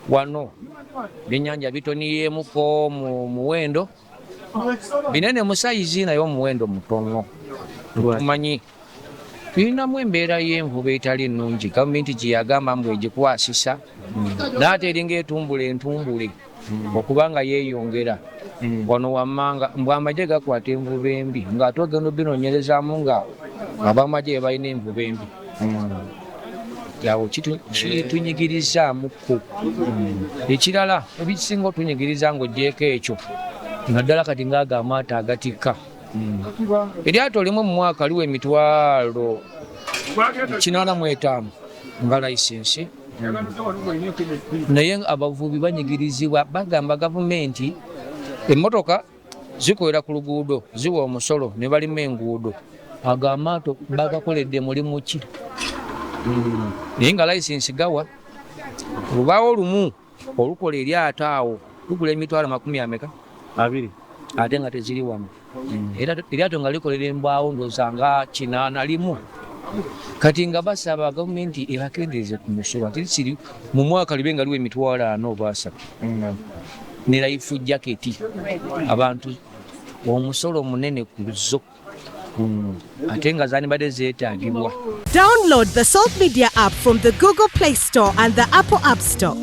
wano byennyanja bitoniyemuko mu muwendo binene mu sayizi naye omuwendo mutono. Tumanyi tulinamu embeera y'envuba etali nnungi, gavumenti gye yagamba mbu egikwasisa n'ate eringa entumbule okubanga yeeyongera wano wammanga mbu amagye gakwata envuba embi ng'ate ogenda obinoonyerezaamu nga ab'amagye balina envuba embi. Awo kitunyigirizaamuko. Ekirala ebisinga otunyigiriza ng'ogyeko ekyo naddala kati ng'ago amaato agatikka. Eryato limu mu mwaka liwa emitwalo 85 nga layisensi. Naye abavubi banyigirizibwa bagamba gavumenti emmotoka zikolera ku luguudo ziwa omusolo ne balima enguudo, ago amaato bagakoledde mulimu ki? Naye nga layisensi gawa lubaawo lumu olukola eryato awo lugula emitwalo 20 ate nga teziri wamu. Eryato nga likolera embaawo ndowooza nga 81. Kati nga basaba gavumenti ebakendeeze ku musolo ate siri mu mwaka libe nga liwa emitwalo 4 oba 3. Ne life jacket abantu omusolo munene ku zo. Ate nga zanibadde zeetaagibwa. Download the Salt Media app from the Google Play Store and the Apple App Store.